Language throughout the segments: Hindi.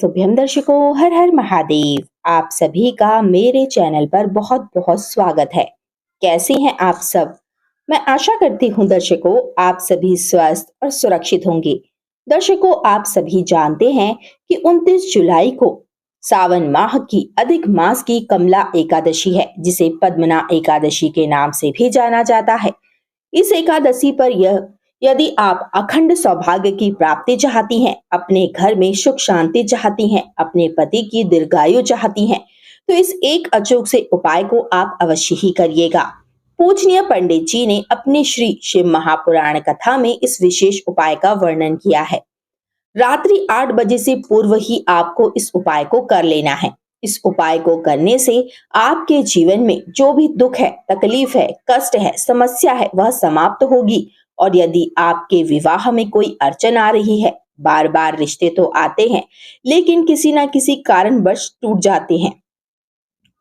शुभम दर्शकों, हर हर महादेव। आप सभी का मेरे चैनल पर बहुत बहुत स्वागत है। कैसे हैं आप सब? मैं आशा करती हूँ दर्शकों आप सभी स्वस्थ और सुरक्षित होंगे। दर्शकों, आप सभी जानते हैं कि 29 जुलाई को सावन माह की अधिक मास की कमला एकादशी है, जिसे पद्मना एकादशी के नाम से भी जाना जाता है। इस एकादशी पर यह यदि आप अखंड सौभाग्य की प्राप्ति चाहती हैं, अपने घर में सुख शांति चाहती हैं, अपने पति की दीर्घायु चाहती हैं, तो इस एक अचूक से उपाय को आप अवश्य ही करिएगा। पूजनीय पंडित जी ने अपने श्री शिव महापुराण कथा में इस विशेष उपाय का वर्णन किया है। रात्रि 8 बजे से पूर्व ही आपको इस उपाय को कर लेना है। इस उपाय को करने से आपके जीवन में जो भी दुख है, तकलीफ है, कष्ट है, समस्या है, वह समाप्त होगी। और यदि आपके विवाह में कोई अड़चन आ रही है, बार बार रिश्ते तो आते हैं लेकिन किसी ना किसी कारणवश टूट जाते हैं,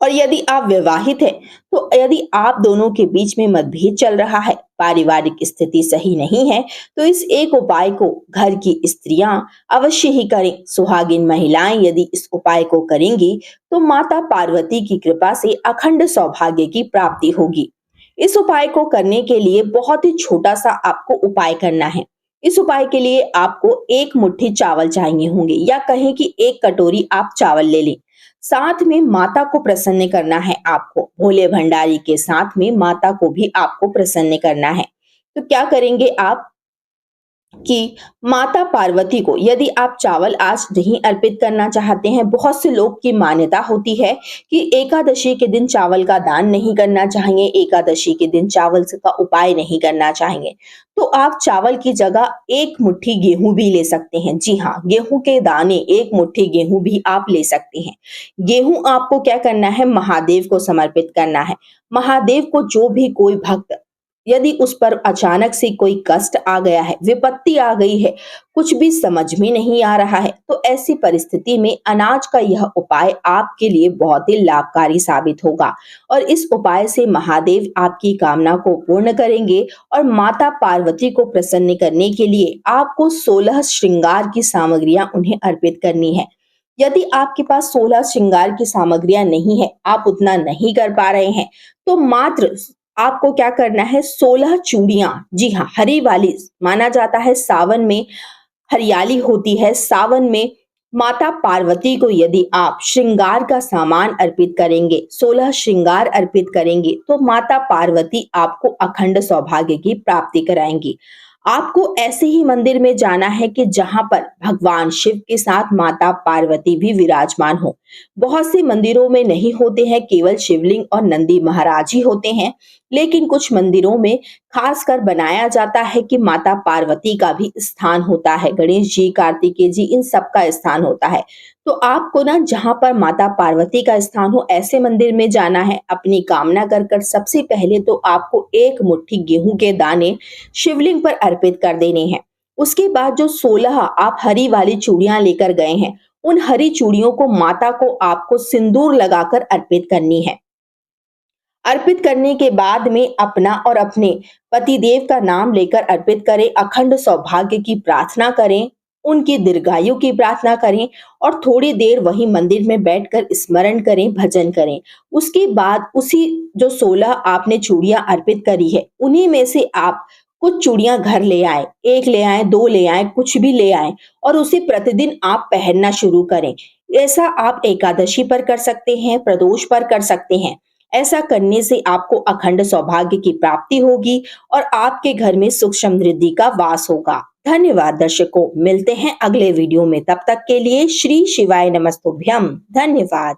और यदि आप विवाहित हैं, तो यदि आप दोनों के बीच में मतभेद चल रहा है, पारिवारिक स्थिति सही नहीं है, तो इस एक उपाय को घर की स्त्रियां अवश्य ही करें। सुहागिन महिलाएं यदि इस उपाय को करेंगी तो माता पार्वती की कृपा से अखंड सौभाग्य की प्राप्ति होगी। इस उपाय को करने के लिए बहुत ही छोटा सा आपको उपाय करना है। इस उपाय के लिए आपको एक मुट्ठी चावल चाहिए होंगे, या कहें कि एक कटोरी आप चावल ले लें। साथ में माता को प्रसन्न करना है आपको। भोले भंडारी के साथ में माता को भी आपको प्रसन्न करना है। तो क्या करेंगे आप कि माता पार्वती को यदि आप चावल आज नहीं अर्पित करना चाहते हैं, बहुत से लोग की मान्यता होती है कि एकादशी के दिन चावल का दान नहीं करना चाहिए, एकादशी के दिन चावल का उपाय नहीं करना चाहिए, तो आप चावल की जगह एक मुट्ठी गेहूं भी ले सकते हैं। जी हाँ, गेहूं के दाने, एक मुट्ठी गेहूं भी आप ले सकते हैं। गेहूं आपको क्या करना है? महादेव को समर्पित करना है। महादेव को जो भी कोई भक्त यदि उस पर अचानक से कोई कष्ट आ गया है, विपत्ति आ गई है, कुछ भी समझ में नहीं आ रहा है, तो ऐसी परिस्थिति में अनाज का यह उपाय आपके लिए बहुत ही लाभकारी साबित होगा। और इस उपाय से महादेव आपकी कामना को पूर्ण करेंगे। और माता पार्वती को प्रसन्न करने के लिए आपको 16 श्रृंगार की सामग्रियां उन्हें अर्पित करनी है। यदि आपके पास 16 श्रृंगार की सामग्रियां नहीं है, आप उतना नहीं कर पा रहे हैं, तो मात्र आपको क्या करना है? 16 चूड़ियां, जी हाँ, हरी वाली, माना जाता है सावन में हरियाली होती है। सावन में माता पार्वती को यदि आप श्रृंगार का सामान अर्पित करेंगे, 16 श्रृंगार अर्पित करेंगे, तो माता पार्वती आपको अखंड सौभाग्य की प्राप्ति कराएंगी। आपको ऐसे ही मंदिर में जाना है कि जहां पर भगवान शिव के साथ माता पार्वती भी विराजमान हो। बहुत से मंदिरों में नहीं होते हैं, केवल शिवलिंग और नंदी महाराज ही होते हैं, लेकिन कुछ मंदिरों में खासकर बनाया जाता है कि माता पार्वती का भी स्थान होता है, गणेश जी, कार्तिकेय जी, इन सब का स्थान होता है। तो आपको ना जहां पर माता पार्वती का स्थान हो, ऐसे मंदिर में जाना है। अपनी कामना कर कर सबसे पहले तो आपको एक मुट्ठी गेहूं के दाने शिवलिंग पर अर्पित कर देने हैं। उसके बाद जो 16 आप हरी वाली चूड़ियां लेकर गए हैं, उन हरी चूड़ियों को माता को आपको सिंदूर लगाकर अर्पित करनी है। अर्पित करने के बाद में अपना और अपने पतिदेव का नाम लेकर अर्पित करें, अखंड सौभाग्य की प्रार्थना करें, उनकी दीर्घायु की प्रार्थना करें, और थोड़ी देर वही मंदिर में बैठकर स्मरण करें, भजन करें। उसके बाद उसी जो 16 आपने चूड़ियां अर्पित करी है, उन्हीं में से आप कुछ चूड़ियां घर ले आए, एक ले आए, दो ले आए, कुछ भी ले आए, और उसे प्रतिदिन आप पहनना शुरू करें। ऐसा आप एकादशी पर कर सकते हैं, प्रदोष पर कर सकते हैं। ऐसा करने से आपको अखंड सौभाग्य की प्राप्ति होगी और आपके घर में सुख समृद्धि का वास होगा। धन्यवाद दर्शकों, मिलते हैं अगले वीडियो में। तब तक के लिए श्री शिवाय नमस्तुभ्यम। धन्यवाद।